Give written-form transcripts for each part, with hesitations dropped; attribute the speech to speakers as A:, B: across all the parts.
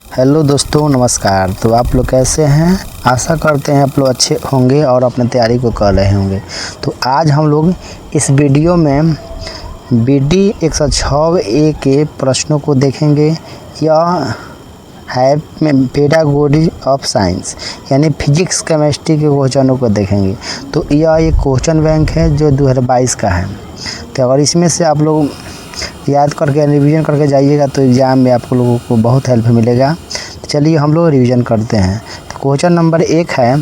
A: Hello दोस्तों, नमस्कार। तो आप लोग कैसे हैं? आशा करते हैं आप लोग अच्छे होंगे और अपने तैयारी को कर रहे होंगे। तो आज हम लोग इस वीडियो में BD 106A के प्रश्नों को देखेंगे। यह है पेडागोजी ऑफ साइंस यानी फिजिक्स केमिस्ट्री के क्वेश्चनों को देखेंगे। तो यह एक क्वेश्चन बैंक है जो 2022 का है। तो अगर इसमें से आप लोग याद करके रिवीजन करके जाइएगा तो एग्ज़ाम में आप लोगों को बहुत हेल्प मिलेगा। तो चलिए हम लोग रिवीजन करते हैं। तो क्वेश्चन नंबर 1 है,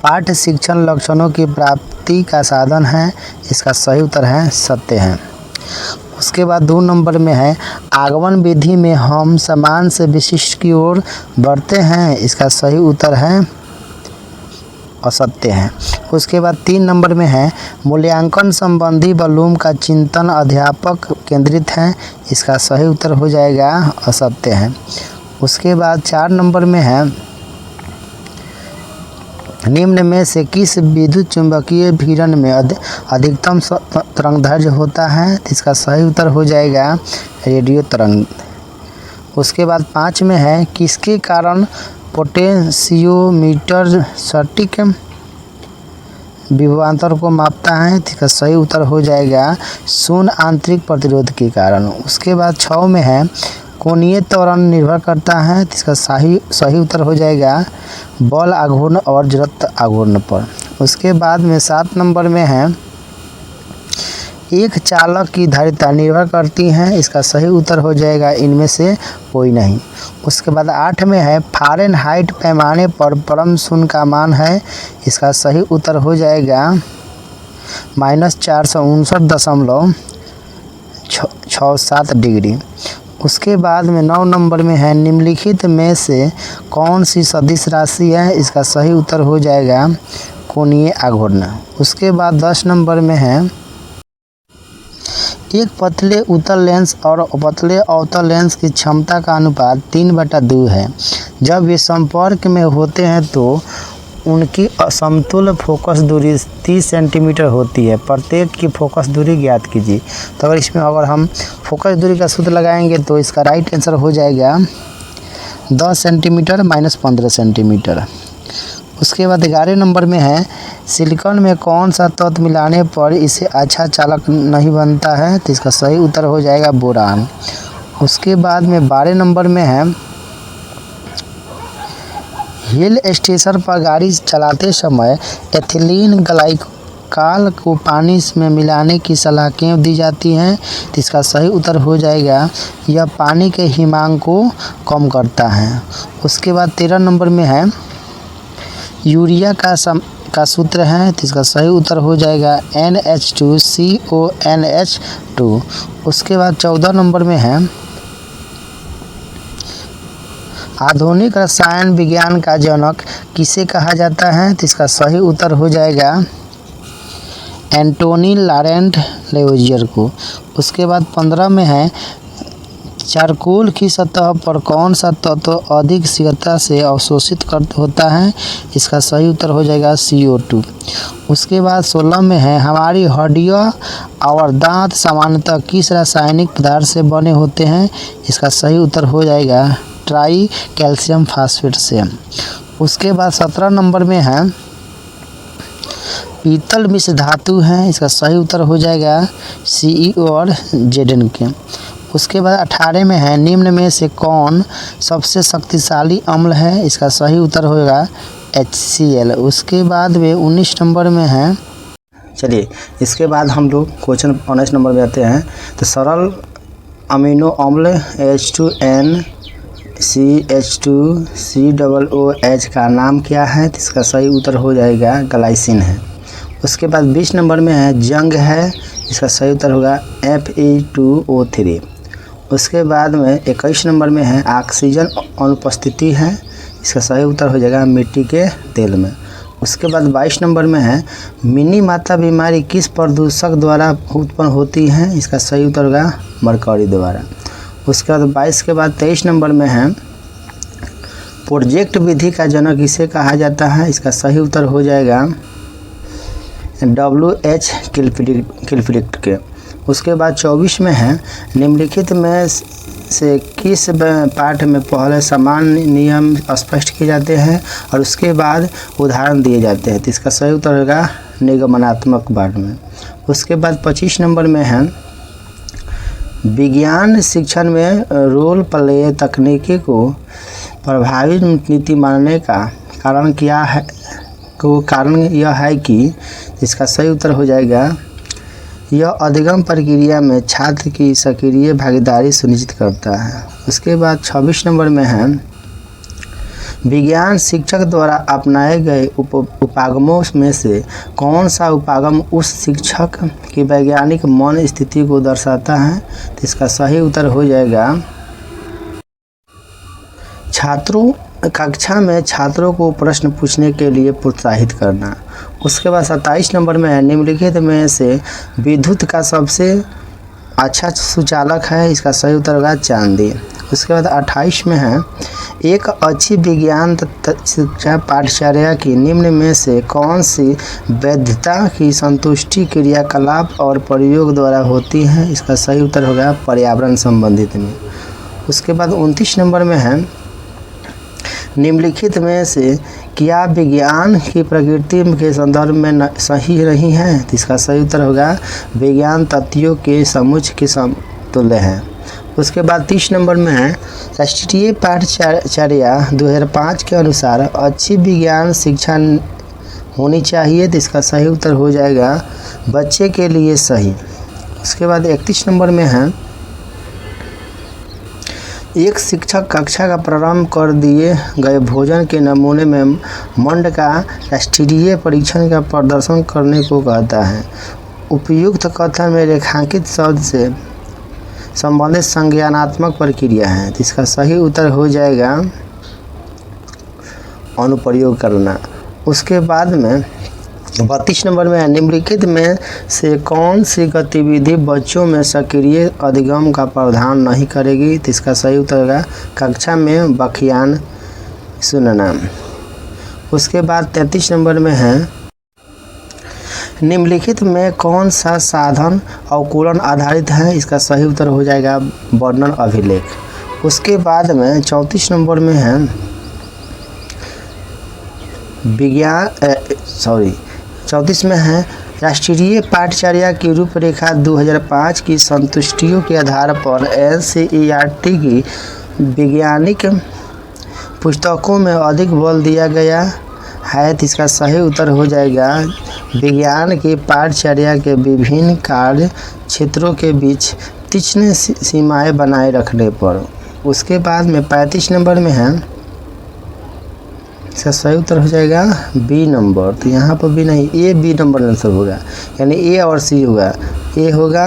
A: पाठ्य शिक्षण लक्षणों की प्राप्ति का साधन है। इसका सही उत्तर है सत्य है। उसके बाद 2 नंबर में है, आगमन विधि में हम समान से विशिष्ट की ओर बढ़ते हैं। इसका सही उत्तर है असत्य है। उसके बाद 3 नंबर में है, मूल्यांकन संबंधी बलूम का चिंतन अध्यापक केंद्रित है। इसका सही उत्तर हो जाएगा असत्य है। उसके बाद 4 नंबर में है, निम्न में से किस विद्युत चुंबकीय विकिरण में अधिकतम तरंगदैर्घ्य होता है। इसका सही उत्तर हो जाएगा रेडियो तरंग। उसके बाद 5 में है, किसके कारण पोटेंशियोमीटर सटीक विभवांतर को मापता है। इसका सही उत्तर हो जाएगा शून्य आंतरिक प्रतिरोध के कारण। उसके बाद 6 में है, कोणीय त्वरण निर्भर करता है। इसका सही उत्तर हो जाएगा बल आघूर्ण और जड़त्व आघूर्ण पर। उसके बाद में 7 नंबर में है, एक चालक की धारिता निर्भर करती है। इसका सही उत्तर हो जाएगा इनमें से कोई नहीं। उसके बाद 8 में है, फ़ारेनहाइट पैमाने पर परम शून्य का मान है। इसका सही उत्तर हो जाएगा -459.67 डिग्री। उसके बाद में 9 नंबर में है, निम्नलिखित में से कौन सी सदिश राशि है। इसका सही उत्तर हो जाएगा कोणीय आघूर्ण। उसके बाद 10 नंबर में है, एक पतले उत्तल लेंस और पतले अवतल लेंस की क्षमता का अनुपात 3/2 है। जब वे संपर्क में होते हैं तो उनकी समतुल्य फोकस दूरी 30 सेंटीमीटर होती है। प्रत्येक की फोकस दूरी ज्ञात कीजिए। तो अगर हम फोकस दूरी का सूत्र लगाएंगे तो इसका राइट आंसर हो जाएगा 10 सेंटीमीटर - 15 सेंटीमीटर। उसके बाद 11 नंबर में है, सिलिकॉन में कौन सा तत्व मिलाने पर इसे अच्छा चालक नहीं बनता है। तो इसका सही उत्तर हो जाएगा बोरान। उसके बाद में 12 नंबर में है, हिल स्टेशन पर गाड़ी चलाते समय एथिलीन ग्लाइकॉल को पानी में मिलाने की सलाह क्यों दी जाती है। तो इसका सही उत्तर हो जाएगा यह पानी के हिमांक को कम करता है। उसके बाद 13 नंबर में है, यूरिया का सूत्र है। तो इसका सही उत्तर हो जाएगा NH2CONH2। उसके बाद 14 नंबर में है, आधुनिक रसायन विज्ञान का जनक किसे कहा जाता है। तो इसका सही उत्तर हो जाएगा एंटोनी लॉरेंट लेवोजियर को। उसके बाद 15 में है, चारकोल की सतह पर कौन सा तत्व अधिक शीघ्रता से अवशोषित होता है। इसका सही उत्तर हो जाएगा CO2। उसके बाद 16 में है, हमारी हड्डियाँ और दांत सामान्यतः किस रासायनिक पदार्थ से बने होते हैं। इसका सही उत्तर हो जाएगा ट्राई कैल्शियम फास्फेट से। उसके बाद 17 नंबर में है, पीतल मिश्र धातु है। इसका सही उत्तर हो जाएगा CEO और Zn के। उसके बाद 18 में है, निम्न में से कौन सबसे शक्तिशाली अम्ल है। इसका सही उत्तर होगा HCl। उसके बाद में 19 नंबर में है, चलिए इसके बाद हम लोग क्वेश्चन 19 नंबर में आते हैं। तो सरल अमीनो अम्ल H2NCH2COOH का नाम क्या है। तो इसका सही उत्तर हो जाएगा ग्लाइसिन है। उसके बाद 20 नंबर में है, जंग है। इसका सही उत्तर होगा Fe2O3। उसके बाद में 21 नंबर में है, ऑक्सीजन अनुपस्थिति है। इसका सही उत्तर हो जाएगा मिट्टी के तेल में। उसके बाद 22 नंबर में है, मिनी माता बीमारी किस प्रदूषक द्वारा उत्पन्न होती है। इसका सही उत्तर होगा मरकरी द्वारा। उसके बाद 22 के बाद 23 नंबर में है, प्रोजेक्ट विधि का जनक किसे कहा जाता है। इसका सही उत्तर हो जाएगा WH किलफिलिट के। उसके बाद 24 में है, निम्नलिखित में से किस पाठ में पहले समान नियम स्पष्ट किए जाते हैं और उसके बाद उदाहरण दिए जाते हैं? तो इसका सही उत्तर होगा निगमनात्मक पाठ में। उसके बाद 25 नंबर में है विज्ञान शिक्षण में रोल प्ले तकनीकी को प्रभावी नीति मानने का कारण क्या है? कारण यह है कि इसका सही उत्तर हो जाएगा यह अधिगम प्रक्रिया में छात्र की सक्रिय भागीदारी सुनिश्चित करता है। उसके बाद 26 नंबर में है विज्ञान शिक्षक द्वारा अपनाए गए उपागमों में से कौन सा उपागम उस शिक्षक की वैज्ञानिक मन स्थिति को दर्शाता है? तो इसका सही उत्तर हो जाएगा छात्रों कक्षा में छात्रों को प्रश्न पूछने के लिए प्रोत्साहित करना। उसके बाद 27 नंबर में है निम्नलिखित में से विद्युत का सबसे अच्छा सुचालक है? इसका सही उत्तर होगा चांदी। उसके बाद 28 में है एक अच्छी विज्ञान शिक्षा पाठ्यचर्या की निम्न में से कौन सी वैधता की संतुष्टि क्रियाकलाप और प्रयोग द्वारा होती है? इसका सही उत्तर होगा पर्यावरण संबंधित में। उसके बाद 29 नंबर में है निम्नलिखित में से क्या विज्ञान की प्रकृति के संदर्भ में सही नहीं है? तो इसका सही उत्तर होगा विज्ञान तथ्यों के समुच्चय के समतुल्य है। उसके बाद 30 नंबर में है राष्ट्रीय पाठ्यचर्या 2005 के अनुसार अच्छी विज्ञान शिक्षा होनी चाहिए। तो इसका सही उत्तर हो जाएगा बच्चे के लिए सही। उसके बाद 31 नंबर में है एक शिक्षक कक्षा का प्रारंभ कर दिए गए भोजन के नमूने में मंड का राष्ट्रीय परीक्षण का प्रदर्शन करने को कहता है। उपयुक्त कथन में रेखांकित शब्द से संबंधित संज्ञानात्मक प्रक्रिया है। तो इसका सही उत्तर हो जाएगा अनुप्रयोग करना। उसके बाद में 32 नंबर में निम्नलिखित में से कौन सी गतिविधि बच्चों में सक्रिय अधिगम का प्रावधान नहीं करेगी? तो इसका सही उत्तर होगा कक्षा में व्याख्यान सुनना। उसके बाद 33 नंबर में है निम्नलिखित में कौन सा साधन अवकूलन आधारित है? इसका सही उत्तर हो जाएगा वर्णन अभिलेख। उसके बाद में 34 नंबर में है 34 में है राष्ट्रीय पाठ्यचर्या की रूपरेखा 2005 की संतुष्टियों के आधार पर NCERT की वैज्ञानिक पुस्तकों में अधिक बल दिया गया है। तो इसका सही उत्तर हो जाएगा विज्ञान की पाठ्यचर्या के विभिन्न कार्य क्षेत्रों के बीच तीक्ष्ण सीमाएं बनाए रखने पर। उसके बाद में 35 नंबर में है इसका सही उत्तर हो जाएगा बी नंबर। तो यहाँ पर भी नहीं ए बी नंबर आंसर होगा, यानी ए और सी होगा। ए होगा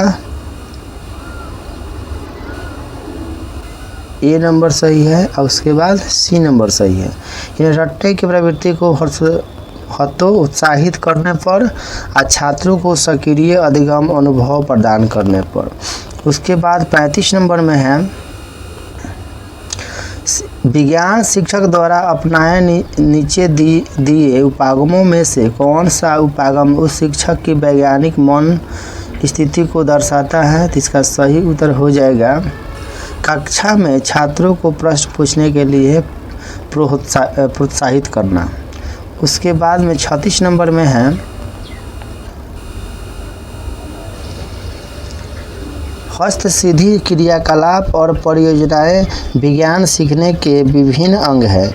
A: ए नंबर सही है और उसके बाद सी नंबर सही है। यानी रट्टे की प्रवृत्ति को उत्साहित करने पर और छात्रों को सक्रिय अधिगम अनुभव प्रदान करने पर। उसके बाद 35 नंबर में है विज्ञान शिक्षक द्वारा अपनाए नीचे दिए उपागमों में से कौन सा उपागम उस शिक्षक की वैज्ञानिक मन स्थिति को दर्शाता है? तो इसका सही उत्तर हो जाएगा कक्षा में छात्रों को प्रश्न पूछने के लिए प्रोत्साहित करना। उसके बाद में 36 नंबर में है हस्तसिद्धि क्रियाकलाप और परियोजनाएं विज्ञान सीखने के विभिन्न अंग हैं।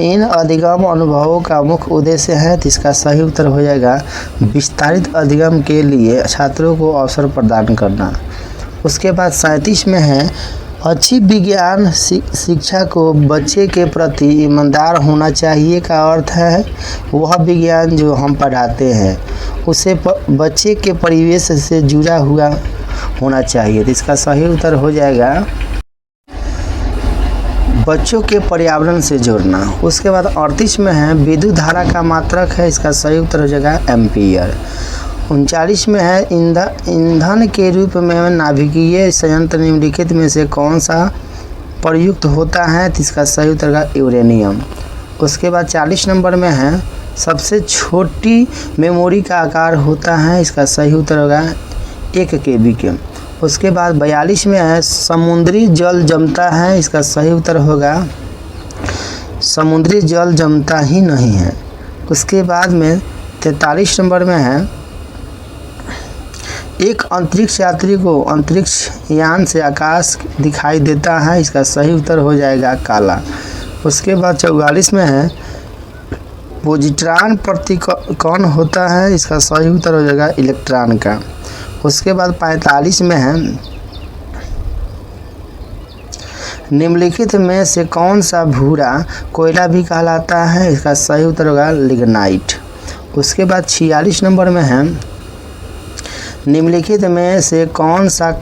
A: इन अधिगम अनुभवों का मुख्य उद्देश्य है। तो इसका सही उत्तर हो जाएगा विस्तारित अधिगम के लिए छात्रों को अवसर प्रदान करना। उसके बाद 37 में है अच्छी विज्ञान शिक्षा को बच्चे के प्रति ईमानदार होना चाहिए का अर्थ है वह विज्ञान जो हम पढ़ाते हैं उसे बच्चे के परिवेश से जुड़ा हुआ होना चाहिए। तो इसका सही उत्तर हो जाएगा बच्चों के पर्यावरण से जोड़ना। उसके बाद 38 में है विद्युत धारा का मात्रक है। इसका सही उत्तर हो जाएगा एम्पियर। 39 में है ईंधन के रूप में नाभिकीय संयंत्र निम्नलिखित में से कौन सा प्रयुक्त होता है? तो इसका सही उत्तर होगा यूरेनियम। उसके बाद 40 नंबर में है सबसे छोटी मेमोरी का आकार होता है। इसका सही उत्तर होगा 1 KB के। उसके बाद 42 में है समुद्री जल जमता है, इसका सही उत्तर होगा समुद्री जल जमता ही नहीं है। उसके बाद में 43 नंबर में है एक अंतरिक्ष यात्री को अंतरिक्ष यान से आकाश दिखाई देता है, इसका सही उत्तर हो जाएगा काला। उसके बाद 44 में है पोजिट्रॉन प्रतिकण होता है, इसका सही उत्तर हो जाएगा इलेक्ट्रॉन का। उसके बाद 45 में है निम्नलिखित में से कौन सा भूरा कोयला भी कहलाता है, इसका सही उत्तर होगा लिग्नाइट। उसके बाद 46 नंबर में है निम्नलिखित में से कौन सा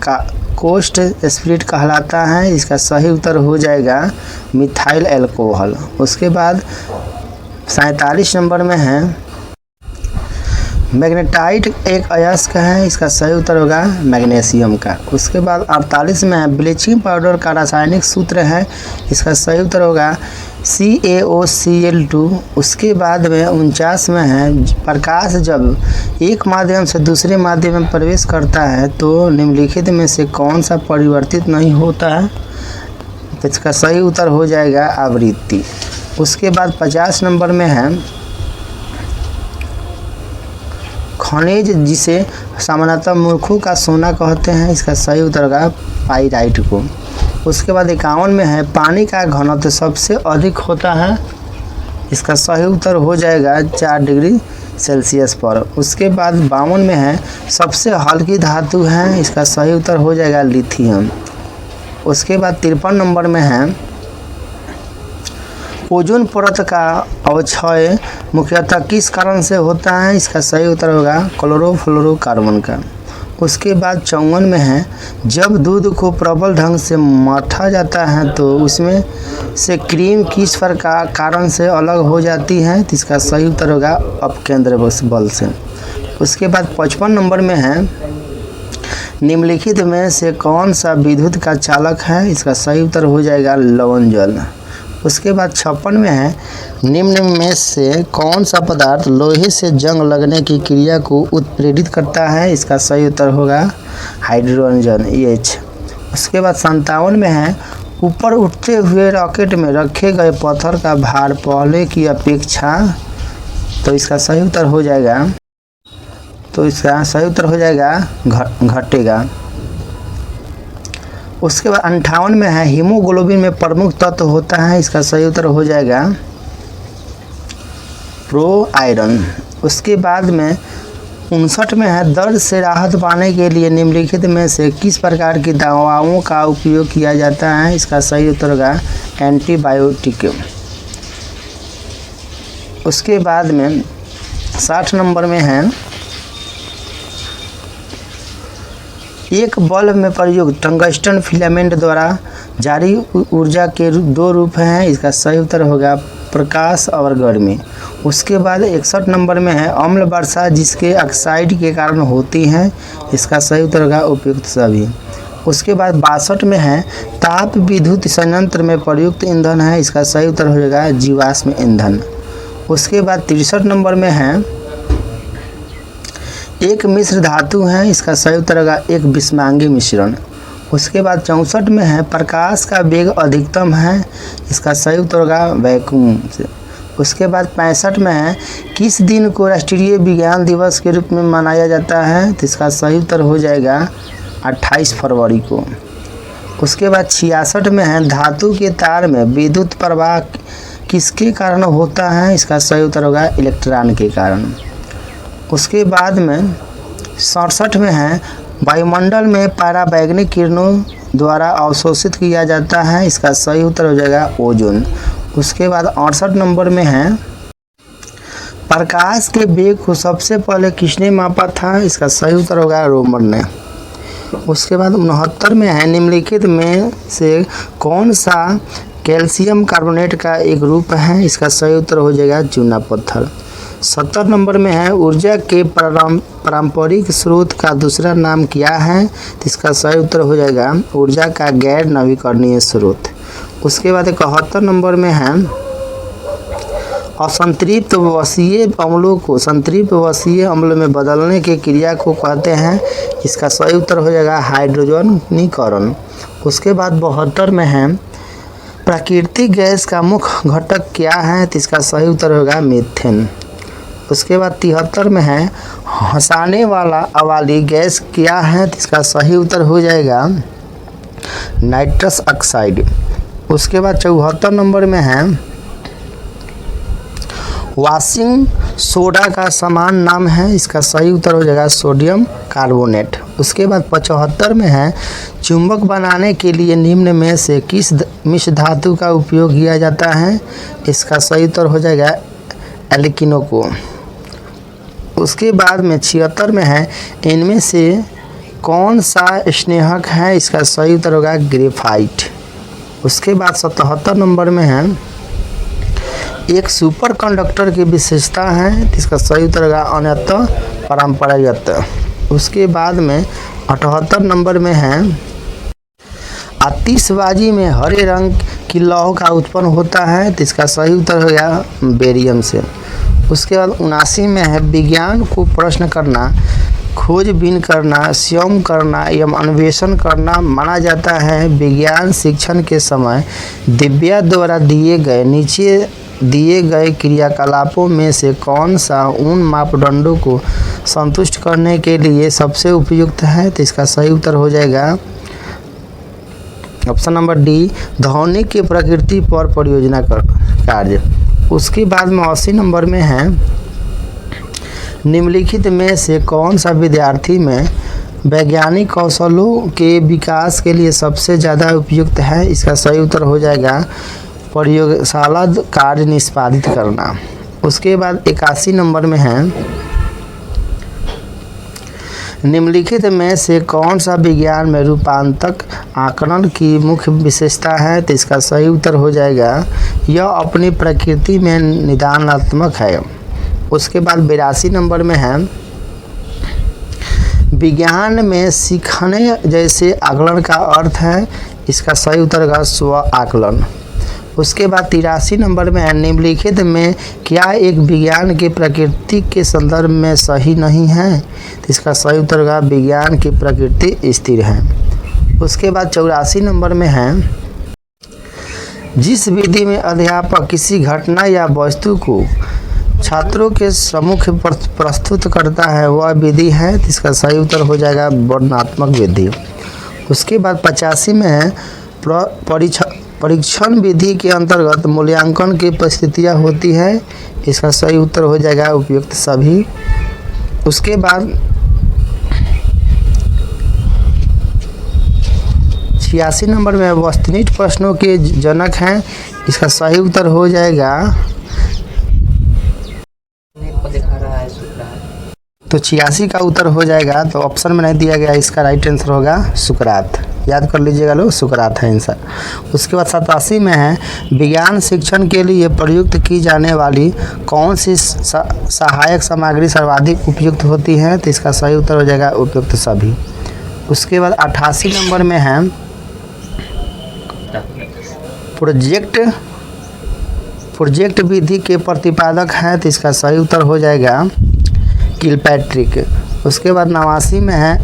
A: कोस्ट स्पिरिट कहलाता है, इसका सही उत्तर हो जाएगा मिथाइल अल्कोहल। उसके बाद 47 नंबर में है मैग्नेटाइट एक अयस्क है, इसका सही उत्तर होगा मैग्नीशियम का। उसके बाद 48 में है ब्लीचिंग पाउडर का रासायनिक सूत्र है, इसका सही उत्तर होगा CaOCl2। उसके बाद में 49 में है प्रकाश जब एक माध्यम से दूसरे माध्यम में प्रवेश करता है तो निम्नलिखित में से कौन सा परिवर्तित नहीं होता है, तो इसका सही उत्तर हो जाएगा आवृत्ति। उसके बाद 50 नंबर में है खनिज जिसे सामान्यतः मूर्खों का सोना कहते हैं, इसका सही उत्तर होगा पाइराइट को। उसके बाद 51 में है पानी का घनत्व सबसे अधिक होता है, इसका सही उत्तर हो जाएगा 4 डिग्री सेल्सियस पर। उसके बाद 52 में है सबसे हल्की धातु है, इसका सही उत्तर हो जाएगा लिथियम। उसके बाद 53 नंबर में है ओजोन परत का अवक्षय मुख्यतः किस कारण से होता है, इसका सही उत्तर होगा क्लोरोफ्लोरोकार्बन का। उसके बाद 54 में है जब दूध को प्रबल ढंग से मथा जाता है तो उसमें से क्रीम किस प्रकार कारण से अलग हो जाती है, तो इसका सही उत्तर होगा अपकेंद्र बल से। उसके बाद 55 नंबर में है निम्नलिखित में से कौन सा विद्युत का चालक है, इसका सही उत्तर हो जाएगा लवण जल। उसके बाद 56 में है निम्न में से कौन सा पदार्थ लोहे से जंग लगने की क्रिया को उत्प्रेरित करता है, इसका सही उत्तर होगा हाइड्रोजन H। उसके बाद 57 में है ऊपर उठते हुए रॉकेट में रखे गए पत्थर का भार पहले की अपेक्षा, तो इसका सही उत्तर हो जाएगा घटेगा। उसके बाद 58 में है हीमोग्लोबिन में प्रमुख तत्व होता है, इसका सही उत्तर हो जाएगा प्रो आयरन। उसके बाद में 59 में है दर्द से राहत पाने के लिए निम्नलिखित में से किस प्रकार की दवाओं का उपयोग किया जाता है, इसका सही उत्तर होगा एंटीबायोटिक। उसके बाद में 60 नंबर में है एक बल्ब में प्रयुक्त टंगस्टन फिलामेंट द्वारा जारी ऊर्जा के 2 रूप हैं, इसका सही उत्तर होगा प्रकाश और गर्मी। उसके बाद 61 नंबर में है अम्ल वर्षा जिसके ऑक्साइड के कारण होती हैं, इसका सही उत्तर होगा उपयुक्त सभी। उसके बाद 62 में है ताप विद्युत संयंत्र में प्रयुक्त ईंधन है, इसका सही उत्तर हो जाएगा जीवाश्म ईंधन। उसके बाद 63 नंबर में है एक मिश्र धातु है, इसका सही उत्तर होगा एक विषमांगी मिश्रण। उसके बाद 64 में है प्रकाश का वेग अधिकतम है, इसका सही उत्तर होगा वैक्यूम से। उसके बाद 65 में है किस दिन को राष्ट्रीय विज्ञान दिवस के रूप में मनाया जाता है, तो इसका सही उत्तर हो जाएगा 28 फरवरी को। उसके बाद 66 में है धातु के तार में विद्युत प्रवाह किसके कारण होता है, इसका सही उत्तर होगा इलेक्ट्रॉन के कारण। उसके बाद में 67 में है वायुमंडल में पराबैंगनी किरणों द्वारा अवशोषित किया जाता है, इसका सही उत्तर हो जाएगा ओजोन। उसके बाद 68 नंबर में है प्रकाश के वेग को सबसे पहले किसने मापा था, इसका सही उत्तर होगा रोमन ने। उसके बाद 69 में है निम्नलिखित में से कौन सा कैल्शियम कार्बोनेट का एक रूप है, इसका सही उत्तर हो जाएगा चूना पत्थर। 70 नंबर में है ऊर्जा के पारंपरिक स्रोत का दूसरा नाम क्या है, तो इसका सही उत्तर हो जाएगा ऊर्जा का गैर नवीकरणीय स्रोत। उसके बाद 71 नंबर में है असंतृप्त वसीय अम्लों को संतृप्त वसीय अम्ल में बदलने की क्रिया को कहते हैं। इसका सही उत्तर हो जाएगा हाइड्रोजनीकरण। उसके बाद 72 में है प्राकृतिक गैस का मुख्य घटक क्या है, तो इसका सही उत्तर होगा मीथेन। उसके बाद 73 में है हंसाने वाली गैस क्या है, तो इसका सही उत्तर हो जाएगा नाइट्रस ऑक्साइड। उसके बाद 74 नंबर में है वॉशिंग सोडा का समान नाम है, इसका सही उत्तर हो जाएगा सोडियम कार्बोनेट। उसके बाद 75 में है चुंबक बनाने के लिए निम्न में से किस मिश्र धातु का उपयोग किया जाता है, इसका सही उत्तर हो जाएगा एल्किनो को। उसके बाद में 76 में है इनमें से कौन सा स्नेहक है, इसका सही उत्तर होगा ग्रेफाइट। उसके बाद 77 नंबर में है एक सुपर कंडक्टर की विशेषता है, इसका सही उत्तर होगा अन्यत परंपरागत। उसके बाद में 78 नंबर में है आतिशबाजी में हरे रंग की लौ का उत्पन्न होता है, तो इसका सही उत्तर होगा बेरियम से। उसके बाद 79 में है विज्ञान को प्रश्न करना, खोजबीन करना, स्वयं करना एवं अन्वेषण करना माना जाता है। विज्ञान शिक्षण के समय दिव्या द्वारा नीचे दिए गए क्रियाकलापों में से कौन सा उन मापदंडों को संतुष्ट करने के लिए सबसे उपयुक्त है, तो इसका सही उत्तर हो जाएगा ऑप्शन नंबर डी ध्वनि की प्रकृति पर परियोजना कार्य। उसके बाद में 80 नंबर में है निम्नलिखित में से कौन सा विद्यार्थी में वैज्ञानिक कौशलों के विकास के लिए सबसे ज़्यादा उपयुक्त है, इसका सही उत्तर हो जाएगा प्रयोगशाला कार्य निष्पादित करना। उसके बाद 81 नंबर में है निम्नलिखित में से कौन सा विज्ञान में रूपांतक आकलन की मुख्य विशेषता है, तो इसका सही उत्तर हो जाएगा यह अपनी प्रकृति में निदानात्मक है। उसके बाद 82 नंबर में है विज्ञान में सीखने जैसे आकलन का अर्थ है, इसका सही उत्तर होगा स्व आकलन। उसके बाद 83 नंबर में है निम्नलिखित में क्या एक विज्ञान की प्रकृति के संदर्भ में सही नहीं है, तो इसका सही उत्तर होगा विज्ञान की प्रकृति स्थिर है। उसके बाद 84 नंबर में है जिस विधि में अध्यापक किसी घटना या वस्तु को छात्रों के सम्मुख प्रस्तुत करता है वह विधि है, तो इसका सही उत्तर हो जाएगा वर्णनात्मक विधि। उसके बाद 85 में है परीक्षण विधि के अंतर्गत मूल्यांकन की परिस्थितियाँ होती है, इसका सही उत्तर हो जाएगा उपयुक्त सभी। उसके बाद 86 नंबर में वस्तुनिष्ठ प्रश्नों के जनक हैं, इसका सही उत्तर हो जाएगा तो 86 का उत्तर हो जाएगा, तो ऑप्शन में नहीं दिया गया, इसका राइट आंसर होगा सुकरात। याद कर लीजिएगा लोग, सुकरात है आंसर। उसके बाद 87 में है विज्ञान शिक्षण के लिए प्रयुक्त की जाने वाली कौन सी सहायक सामग्री सर्वाधिक उपयुक्त होती है, तो इसका सही उत्तर हो जाएगा उपयुक्त सभी। उसके बाद 88 नंबर में है प्रोजेक्ट विधि के प्रतिपादक है, तो इसका सही उत्तर हो जाएगा किलपैट्रिक। उसके बाद 89 में है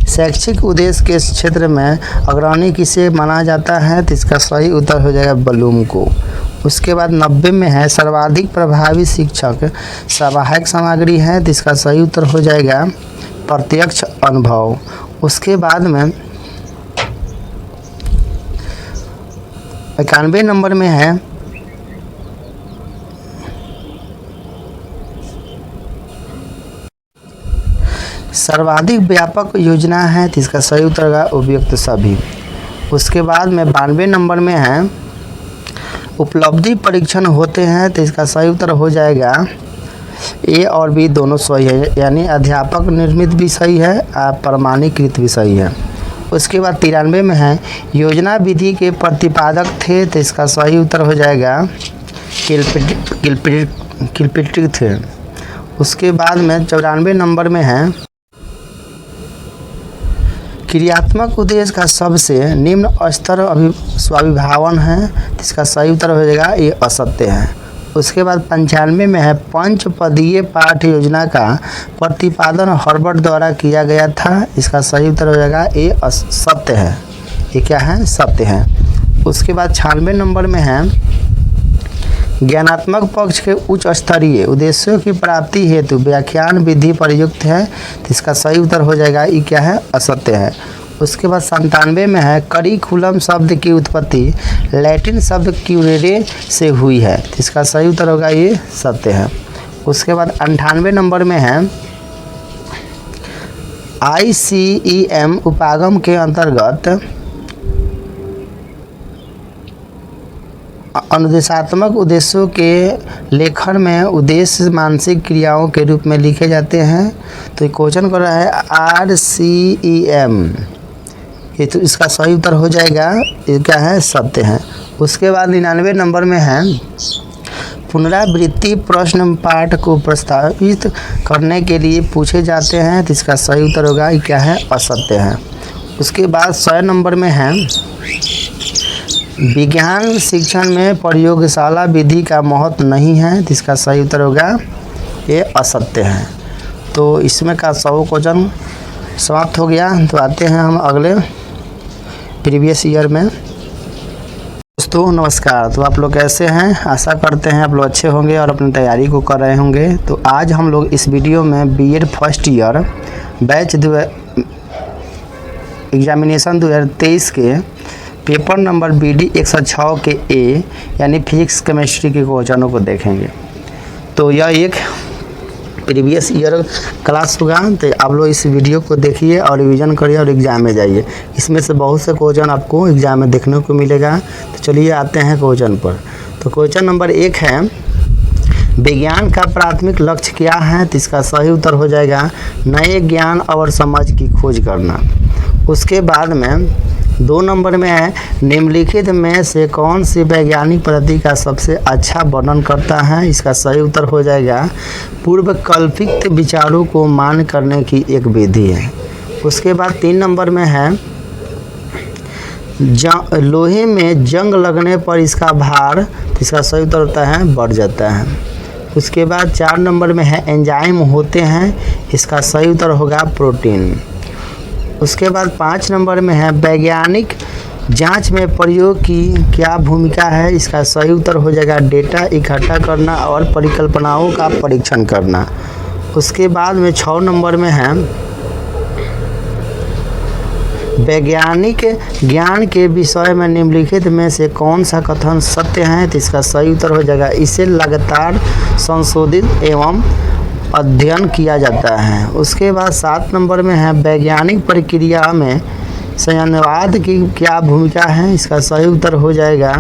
A: शैक्षिक उद्देश्य के क्षेत्र में अग्रणी किसे माना जाता है, तो इसका सही उत्तर हो जाएगा ब्लूम को। उसके बाद 90 में है सर्वाधिक प्रभावी शिक्षक सहायक सामग्री है, तो इसका सही उत्तर हो जाएगा प्रत्यक्ष अनुभव। उसके बाद में 91 नंबर में है सर्वाधिक व्यापक योजना है, तो इसका सही उत्तर होगा उपयुक्त सभी। उसके बाद में 92 नंबर में है उपलब्धि परीक्षण होते हैं, तो इसका सही उत्तर हो जाएगा ए और बी दोनों सही है, यानी अध्यापक निर्मित भी सही है और प्रमाणीकृत भी सही है। उसके बाद 93 में है योजना विधि के प्रतिपादक थे, तो इसका सही उत्तर हो जाएगा किलपैट्रिक थे। उसके बाद में 94 नंबर में है क्रियात्मक उद्देश्य का सबसे निम्न स्तर स्वाभिभावन है, इसका सही उत्तर हो जाएगा ये असत्य है। उसके बाद 95 में है पंचपदीय पाठ योजना का प्रतिपादन हर्बर्ट द्वारा किया गया था। इसका सही उत्तर हो जाएगा ए सत्य है। ये क्या है? सत्य है। उसके बाद 96 नंबर में है ज्ञानात्मक पक्ष के उच्च स्तरीय उद्देश्यों की प्राप्ति हेतु व्याख्यान विधि प्रयुक्त है। तो इसका सही उत्तर हो जाएगा ये क्या है? असत्य है। उसके बाद 97 में है करिकुलम शब्द की उत्पत्ति लैटिन शब्द क्यूरेरे से हुई है। तो इसका सही उत्तर होगा ये सत्य है। उसके बाद 98 नंबर में है ICEM उपागम के अंतर्गत अनुदेशात्मक उद्देश्यों के लेखन में उद्देश्य मानसिक क्रियाओं के रूप में लिखे जाते हैं। तो ये क्वेश्चन कर रहा है RCEM, ये तो इसका सही उत्तर हो जाएगा ये क्या है? सत्य है। उसके बाद 99 नंबर में है पुनरावृत्ति प्रश्न पाठ को प्रस्तावित करने के लिए पूछे जाते हैं। तो इसका सही उत्तर होगा ये क्या है? असत्य है। उसके बाद 100 नंबर में है विज्ञान शिक्षण में प्रयोगशाला विधि का महत्व नहीं है। तो इसका सही उत्तर होगा ये असत्य है। तो इसमें का 100 क्वेश्चन समाप्त हो गया। तो आते हैं हम अगले प्रीवियस ईयर में। दोस्तों नमस्कार। तो आप लोग कैसे हैं? आशा करते हैं आप लोग अच्छे होंगे और अपनी तैयारी को कर रहे होंगे। तो आज हम लोग इस वीडियो में BEd first year batch examination 2023 के पेपर नंबर BD 106 के ए यानी फिजिक्स केमिस्ट्री के क्वेश्चनों को देखेंगे। तो यह एक प्रीवियस ईयर क्लास होगा। तो आप लोग इस वीडियो को देखिए और रिवीजन करिए और एग्ज़ाम में जाइए। इसमें से बहुत से क्वेश्चन आपको एग्ज़ाम में देखने को मिलेगा। तो चलिए आते हैं क्वेश्चन पर। तो क्वेश्चन नंबर 1 है विज्ञान का प्राथमिक लक्ष्य क्या है? तो इसका सही उत्तर हो जाएगा नए ज्ञान और समझ की खोज करना। उसके बाद में 2 नंबर में है निम्नलिखित में से कौन सी वैज्ञानिक पद्धति का सबसे अच्छा वर्णन करता है? इसका सही उत्तर हो जाएगा पूर्व कल्पित विचारों को मान करने की एक विधि है। उसके बाद 3 नंबर में है लोहे में जंग लगने पर इसका भार, इसका सही उत्तर होता है बढ़ जाता है। उसके बाद 4 नंबर में है एंजाइम होते हैं, इसका सही उत्तर होगा प्रोटीन। उसके बाद 5 नंबर में है वैज्ञानिक जांच में प्रयोग की क्या भूमिका है? इसका सही उत्तर हो जाएगा डेटा इकट्ठा करना और परिकल्पनाओं का परीक्षण करना। उसके बाद में 6 नंबर में है वैज्ञानिक ज्ञान के विषय में निम्नलिखित में से कौन सा कथन सत्य है? तो इसका सही उत्तर हो जाएगा इसे लगातार संशोधित एवं अध्ययन किया जाता है। उसके बाद 7 नंबर में है वैज्ञानिक प्रक्रिया में संयंत्रवाद की क्या भूमिका है? इसका सही उत्तर हो जाएगा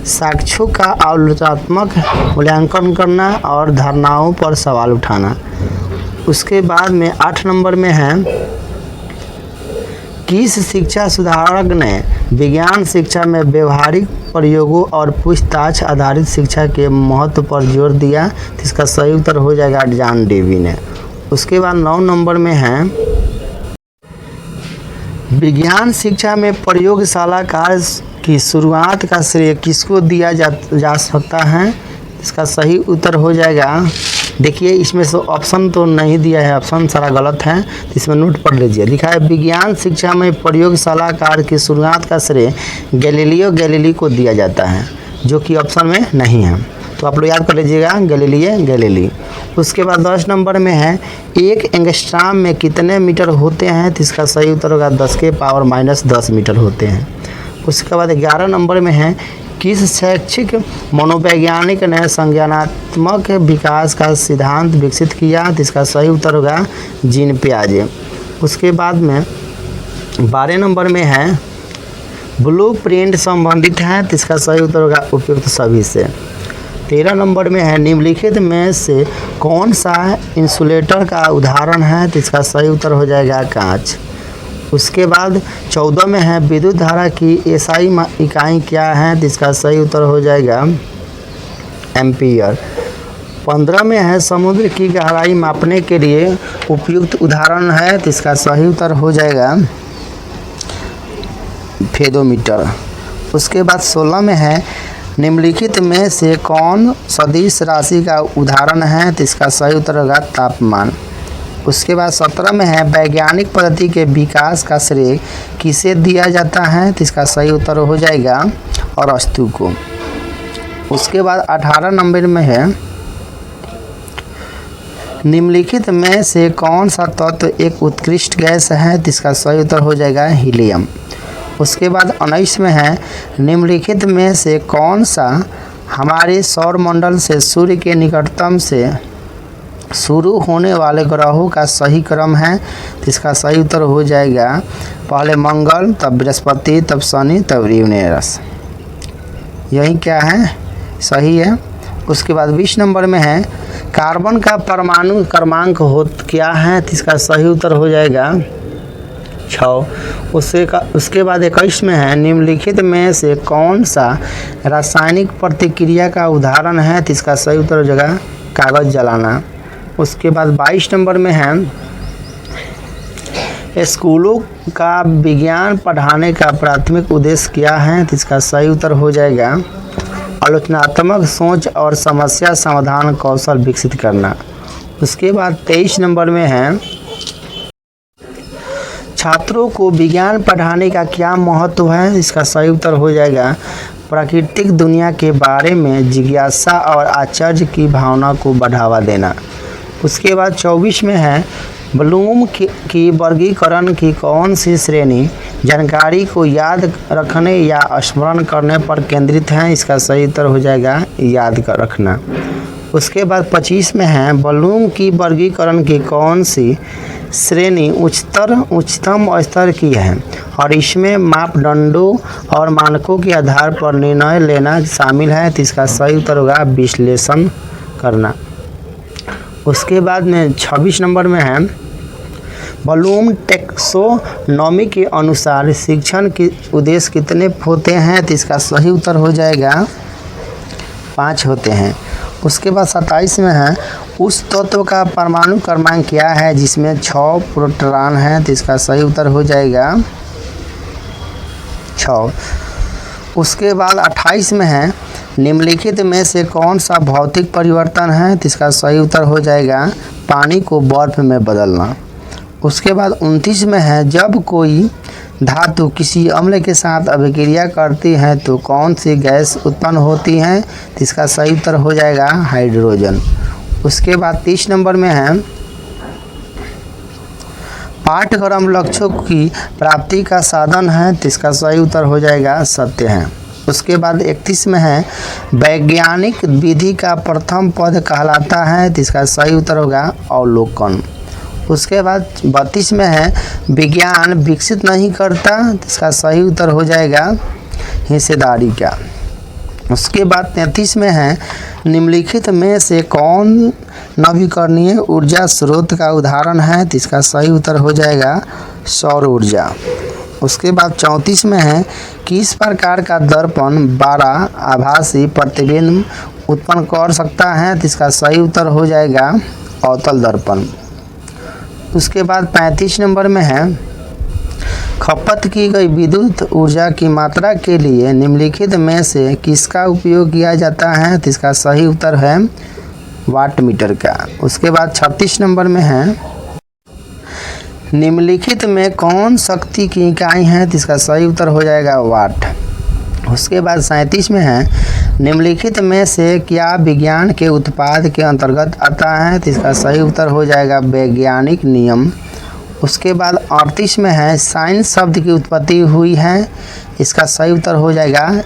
A: साक्ष्यों का आलोचनात्मक मूल्यांकन करना और धारणाओं पर सवाल उठाना। उसके बाद में 8 नंबर में है किस शिक्षा सुधारक ने विज्ञान शिक्षा में व्यवहारिक प्रयोगों और पूछताछ आधारित शिक्षा के महत्व पर जोर दिया? तो इसका सही उत्तर हो जाएगा जॉन डेवी ने। उसके बाद 9 नंबर में है विज्ञान शिक्षा में प्रयोगशाला कार्य की शुरुआत का श्रेय किसको दिया जा सकता है? इसका सही उत्तर हो जाएगा, देखिए इसमें से ऑप्शन तो नहीं दिया है, ऑप्शन सारा गलत है, तो इसमें नोट पढ़ लीजिए। लिखा है विज्ञान शिक्षा में प्रयोगशाला कार्य की शुरुआत का श्रेय गैलीलियो गैलीली को दिया जाता है, जो कि ऑप्शन में नहीं है। तो आप लोग याद कर लीजिएगा गैलीलियो गैलीली। उसके बाद 10 नंबर में है एक एंगस्ट्रॉम में कितने मीटर होते हैं? तो इसका सही उत्तर होगा 10⁻⁻10 मीटर होते हैं। उसके बाद 11 नंबर में है किस शैक्षिक मनोवैज्ञानिक ने संज्ञानात्मक विकास का सिद्धांत विकसित किया? तो इसका सही उत्तर होगा जीन पियाजे। उसके बाद में 12 नंबर में है ब्लूप्रिंट संबंधित है, तो इसका सही उत्तर होगा उपयुक्त सभी से। 13 नंबर में है निम्नलिखित में से कौन सा इंसुलेटर का उदाहरण है? तो इसका सही उत्तर हो जाएगा कांच। उसके बाद 14 में है विद्युत धारा की एसआई इकाई क्या है? तो इसका सही उत्तर हो जाएगा एम्पियर। 15 में है समुद्र की गहराई मापने के लिए उपयुक्त उदाहरण है, तो इसका सही उत्तर हो जाएगा फेदोमीटर। उसके बाद 16 में है निम्नलिखित में से कौन सदिश राशि का उदाहरण है? तो इसका सही उत्तर होगा तापमान। उसके बाद 17 में है वैज्ञानिक पद्धति के विकास का श्रेय किसे दिया जाता है? तो इसका सही उत्तर हो जाएगा अरस्तु को। उसके बाद 18 नंबर में है निम्नलिखित में से कौन सा तत्व एक उत्कृष्ट गैस है? तो इसका सही उत्तर हो जाएगा हीलियम। उसके बाद 19 में है निम्नलिखित में से कौन सा हमारे सौरमंडल से सूर्य के निकटतम से शुरू होने वाले ग्रहों का सही क्रम है? तो इसका सही उत्तर हो जाएगा पहले मंगल, तब बृहस्पति, तब शनि, तब यूरेनस। यही क्या है? सही है। उसके बाद 20 नंबर में है कार्बन का परमाणु क्रमांक क्या है? तो इसका सही उत्तर हो जाएगा 6। उसके बाद 21 में है निम्नलिखित में से कौन सा रासायनिक प्रतिक्रिया का उदाहरण है? तो इसका सही उत्तर हो जाएगा कागज जलाना। उसके बाद 22 नंबर में है स्कूलों का विज्ञान पढ़ाने का प्राथमिक उद्देश्य क्या है? तो इसका सही उत्तर हो जाएगा आलोचनात्मक सोच और समस्या समाधान कौशल विकसित करना। उसके बाद 23 नंबर में है छात्रों को विज्ञान पढ़ाने का क्या महत्व है? इसका सही उत्तर हो जाएगा प्राकृतिक दुनिया के बारे में जिज्ञासा और आश्चर्य की भावना को बढ़ावा देना। उसके बाद 24 में है ब्लूम की वर्गीकरण की कौन सी श्रेणी जानकारी को याद रखने या स्मरण करने पर केंद्रित है? इसका सही उत्तर हो जाएगा याद कर रखना। उसके बाद 25 में है ब्लूम की वर्गीकरण की कौन सी श्रेणी उच्चतम स्तर की है और इसमें मापदंडों और मानकों के आधार पर निर्णय लेना शामिल है? तो इसका सही उत्तर होगा विश्लेषण करना। उसके बाद में 26 नंबर में है ब्लूम टैक्सोनॉमी के अनुसार शिक्षण के उद्देश्य कितने होते हैं? तो इसका सही उत्तर हो जाएगा 5 होते हैं। उसके बाद 27 में है उस तत्व का परमाणु क्रमांक क्या है जिसमें 6 प्रोटॉन हैं? तो इसका सही उत्तर हो जाएगा 6। उसके बाद 28 में है निम्नलिखित में से कौन सा भौतिक परिवर्तन है? तो इसका सही उत्तर हो जाएगा पानी को बर्फ में बदलना। उसके बाद 29 में है जब कोई धातु किसी अम्ल के साथ अभिक्रिया करती है तो कौन सी गैस उत्पन्न होती है? तो इसका सही उत्तर हो जाएगा हाइड्रोजन। उसके बाद 30 नंबर में है पाठ्यक्रम लक्ष्यों की प्राप्ति का साधन है? तो इसका सही उत्तर हो जाएगा सत्य है। उसके बाद 31 में है वैज्ञानिक विधि का प्रथम पद कहलाता है? तो इसका सही उत्तर होगा अवलोकन। उसके बाद 32 में है विज्ञान विकसित नहीं करता? तो इसका सही उत्तर हो जाएगा हिस्सेदारी का। उसके बाद 33 में है निम्नलिखित में से कौन नवीकरणीय ऊर्जा स्रोत का उदाहरण है? तो इसका सही उत्तर हो जाएगा सौर ऊर्जा। उसके बाद 34 में है किस प्रकार का दर्पण 12 आभासी प्रतिबिंब उत्पन्न कर सकता है? तो इसका सही उत्तर हो जाएगा अवतल दर्पण। उसके बाद 35 नंबर में है खपत की गई विद्युत ऊर्जा की मात्रा के लिए निम्नलिखित में से किसका उपयोग किया जाता है? तो इसका सही उत्तर है वाट मीटर का। उसके बाद 36 नंबर में है निम्नलिखित में कौन शक्ति की इकाई है? तो इसका सही उत्तर हो जाएगा वाट। उसके बाद 37 में है निम्नलिखित में से क्या विज्ञान के उत्पाद के अंतर्गत आता है? तो इसका सही उत्तर हो जाएगा वैज्ञानिक नियम। उसके बाद 38 में है साइंस शब्द की उत्पत्ति हुई है? इसका सही उत्तर हो जाएगा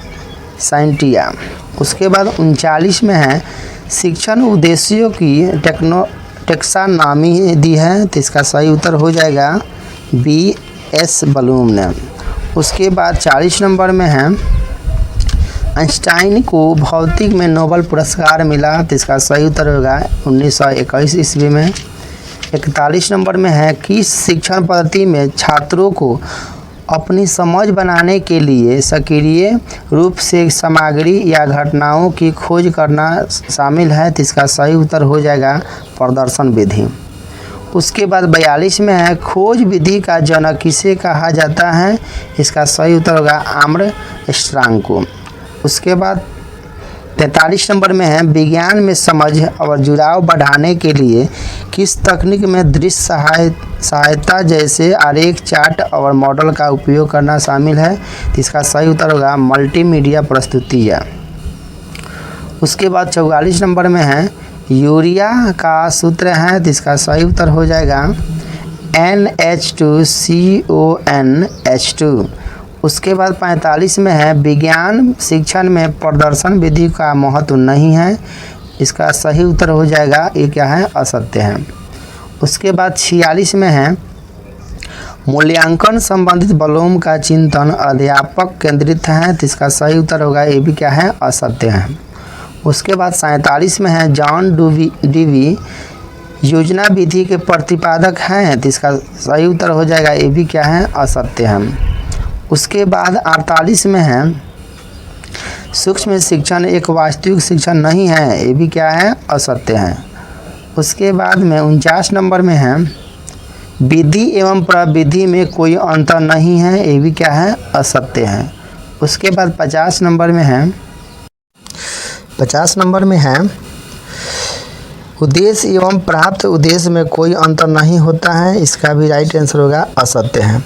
A: साइंटिया। उसके बाद 39 में है शिक्षण उद्देश्यों की टेक्सानॉमी दी है? तो इसका सही उत्तर हो जाएगा B.S. ब्लूम ने। उसके बाद 40 नंबर में है आइंस्टाइन को भौतिक में नोबेल पुरस्कार मिला? तो इसका सही उत्तर होगा 1921 ईस्वी में। 41 नंबर में है किस शिक्षण पद्धति में छात्रों को अपनी समझ बनाने के लिए सक्रिय रूप से सामग्री या घटनाओं की खोज करना शामिल है? तो इसका सही उत्तर हो जाएगा प्रदर्शन विधि। उसके बाद 42 में है खोज विधि का जनक किसे कहा जाता है? इसका सही उत्तर होगा आर्मस्ट्रांग को। उसके बाद 43 नंबर में है विज्ञान में समझ और जुड़ाव बढ़ाने के लिए किस तकनीक में दृश्य सहायता जैसे आरेख, चार्ट और मॉडल का उपयोग करना शामिल है। तो इसका सही उत्तर होगा मल्टीमीडिया प्रस्तुतियाँ। उसके बाद 44 नंबर में है यूरिया का सूत्र है। तो इसका सही उत्तर हो जाएगा NH2CONH2। उसके बाद 45 में है विज्ञान शिक्षण में प्रदर्शन विधि का महत्व नहीं है। इसका सही उत्तर हो जाएगा ये क्या है, असत्य है। उसके बाद 46 में है मूल्यांकन संबंधित ब्लूम का चिंतन अध्यापक केंद्रित है। तो इसका सही उत्तर होगा ये भी क्या है, असत्य है। उसके बाद 47 में है जॉन डीवी योजना विधि के प्रतिपादक हैं। तो इसका सही उत्तर हो जाएगा ये भी क्या है, असत्य है। उसके बाद 48 में है सूक्ष्म शिक्षण एक वास्तविक शिक्षण नहीं है। ये भी क्या है, असत्य है। उसके बाद में 49 नंबर में है विधि एवं प्रविधि में कोई अंतर नहीं है। ये भी क्या है, असत्य है। उसके बाद 50 नंबर में है उद्देश्य एवं प्राप्त उद्देश्य में कोई अंतर नहीं होता है। इसका भी राइट आंसर होगा असत्य है।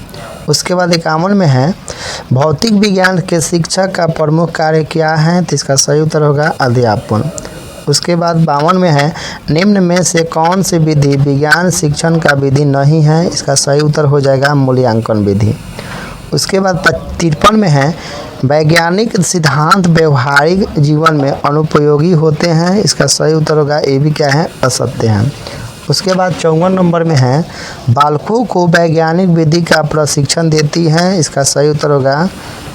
A: उसके बाद 51 में है भौतिक विज्ञान के शिक्षक का प्रमुख कार्य क्या है। तो इसका सही उत्तर होगा अध्यापन। उसके बाद 52 में है निम्न में से कौन सी विधि विज्ञान शिक्षण का विधि नहीं है। इसका सही उत्तर हो जाएगा मूल्यांकन विधि। उसके बाद 53 में है वैज्ञानिक सिद्धांत व्यवहारिक जीवन में अनुपयोगी होते हैं। इसका सही उत्तर होगा ये भी क्या है, असत्य है। उसके बाद 54 नंबर में है बालकों को वैज्ञानिक विधि का प्रशिक्षण देती है। इसका सही उत्तर होगा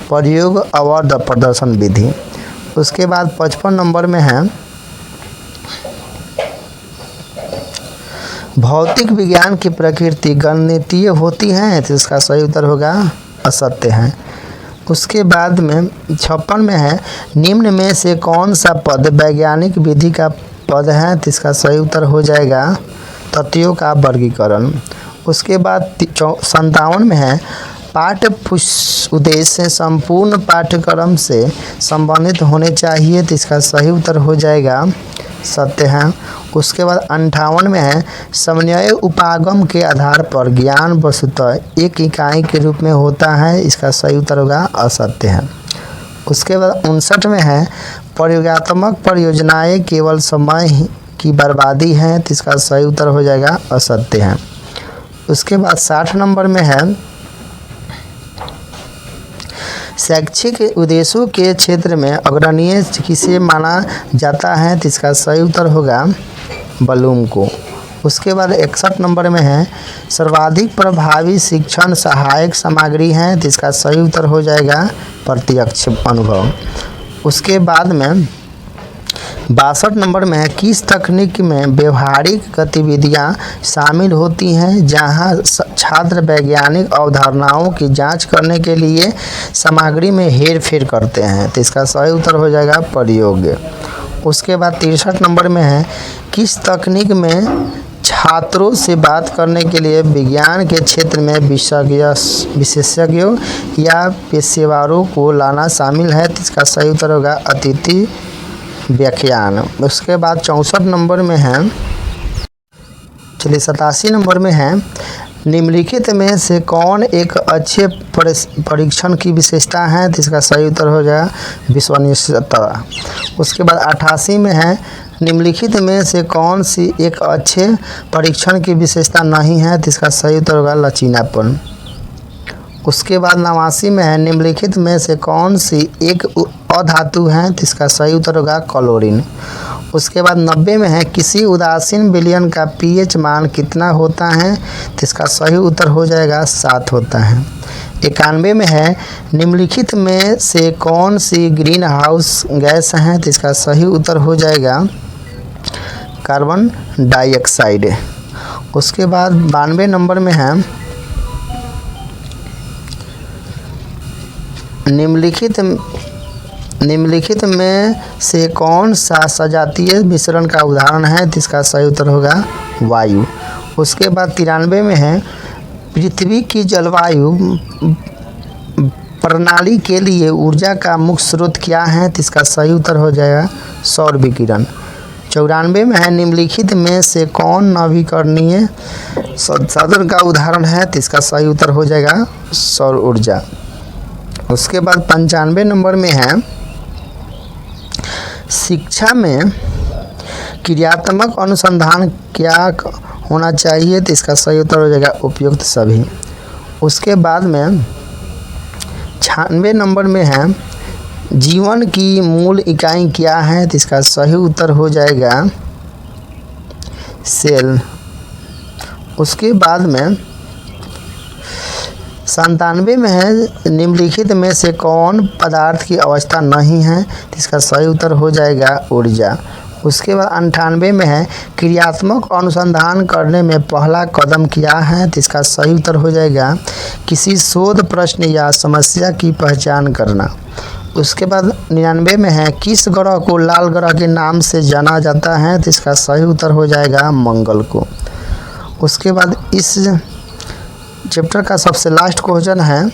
A: प्रयोग और प्रदर्शन विधि। उसके बाद 55 नंबर में है भौतिक विज्ञान की प्रकृति गणितीय होती है। तो इसका सही उत्तर होगा असत्य है। उसके बाद में 56 में है निम्न में से कौन सा पद वैज्ञानिक विधि का पद है। तो इसका सही उत्तर हो जाएगा तथ्यों का वर्गीकरण। उसके बाद 57 में है पाठ्य उद्देश्य संपूर्ण पाठ्यक्रम से संबंधित होने चाहिए। तो इसका सही उत्तर हो जाएगा सत्य है। उसके बाद 58 में है समन्वय उपागम के आधार पर ज्ञान वस्तुतः एक इकाई के रूप में होता है। इसका सही उत्तर होगा असत्य है। उसके बाद 59 में है प्रयोगात्मक परियोजनाएं केवल समय की बर्बादी है। तो इसका सही उत्तर हो जाएगा असत्य है। उसके बाद 60 नंबर में है शैक्षिक उद्देश्यों के क्षेत्र में अग्रणीय किसे माना जाता है। तो इसका सही उत्तर होगा ब्लूम को। उसके बाद 61 नंबर में है सर्वाधिक प्रभावी शिक्षण सहायक सामग्री है। तो इसका सही उत्तर हो जाएगा प्रत्यक्ष अनुभव। उसके बाद में 62 नंबर में है किस तकनीक में व्यवहारिक गतिविधियां शामिल होती हैं जहां छात्र वैज्ञानिक अवधारणाओं की जांच करने के लिए सामग्री में हेर फेर करते हैं। तो इसका सही उत्तर हो जाएगा प्रयोग। उसके बाद 63 नंबर में है किस तकनीक में छात्रों से बात करने के लिए विज्ञान के क्षेत्र में विशेषज्ञों या पेशेवरों को लाना शामिल है। तो इसका सही उत्तर होगा अतिथि व्याख्यान। उसके बाद 64 नंबर में है 87 नंबर में है निम्नलिखित में से कौन एक अच्छे परीक्षण की विशेषता है। तो इसका सही उत्तर हो जाएगा विश्वसनीयता। उसके बाद 88 में है निम्नलिखित में से कौन सी एक अच्छे परीक्षण की विशेषता नहीं है। तो इसका सही उत्तर होगा लचीलापन। उसके बाद 89 में है निम्नलिखित में से कौन सी एक अधातु है। तो इसका सही उत्तर होगा क्लोरीन। उसके बाद 90 में है किसी उदासीन विलयन का पीएच मान कितना होता है। तो इसका सही उत्तर हो जाएगा 7 होता है। 91 में है निम्नलिखित में से कौन सी ग्रीन हाउस गैस है। तो इसका सही उत्तर हो जाएगा कार्बन डाइऑक्साइड। उसके बाद 92 नंबर में है निम्नलिखित में से कौन सा सजातीय मिश्रण का उदाहरण है। तो इसका सही उत्तर होगा वायु। उसके बाद 93 में है पृथ्वी की जलवायु प्रणाली के लिए ऊर्जा का मुख्य स्रोत क्या है? तो इसका सही उत्तर हो जाएगा सौर विकिरण। 94 में है निम्नलिखित में से कौन नवीकरणीय संसाधन का उदाहरण है? तो इसका सही उत्तर हो जाएगा सौर ऊर्जा। उसके बाद 95 नंबर में है शिक्षा में क्रियात्मक अनुसंधान क्या होना चाहिए? तो इसका सही उत्तर हो जाएगा उपयुक्त सभी। उसके बाद में 96 नंबर में है जीवन की मूल इकाई क्या है? तो इसका सही उत्तर हो जाएगा सेल। उसके बाद में 97 में है निम्नलिखित में से कौन पदार्थ की अवस्था नहीं है? तो इसका सही उत्तर हो जाएगा ऊर्जा। उसके बाद 98 में है क्रियात्मक अनुसंधान करने में पहला कदम क्या है? तो इसका सही उत्तर हो जाएगा किसी शोध प्रश्न या समस्या की पहचान करना। उसके बाद 99 में है किस ग्रह को लाल ग्रह के नाम से जाना जाता है? तो इसका सही उत्तर हो जाएगा मंगल को। उसके बाद इस चैप्टर का सबसे लास्ट क्वेश्चन है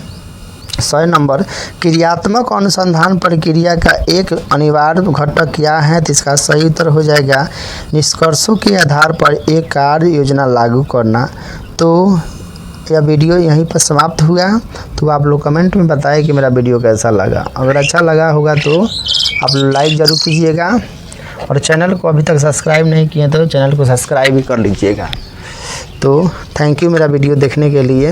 A: 100 नंबर क्रियात्मक अनुसंधान प्रक्रिया का एक अनिवार्य घटक क्या है? तो इसका सही उत्तर हो जाएगा निष्कर्षों के आधार पर एक कार्य योजना लागू करना। तो यह वीडियो यहीं पर समाप्त हुआ। तो आप लोग कमेंट में बताएं कि मेरा वीडियो कैसा लगा। अगर अच्छा लगा होगा तो आप लाइक ज़रूर कीजिएगा और चैनल को अभी तक सब्सक्राइब नहीं किए तो चैनल को सब्सक्राइब भी कर लीजिएगा। तो थैंक यू मेरा वीडियो देखने के लिए।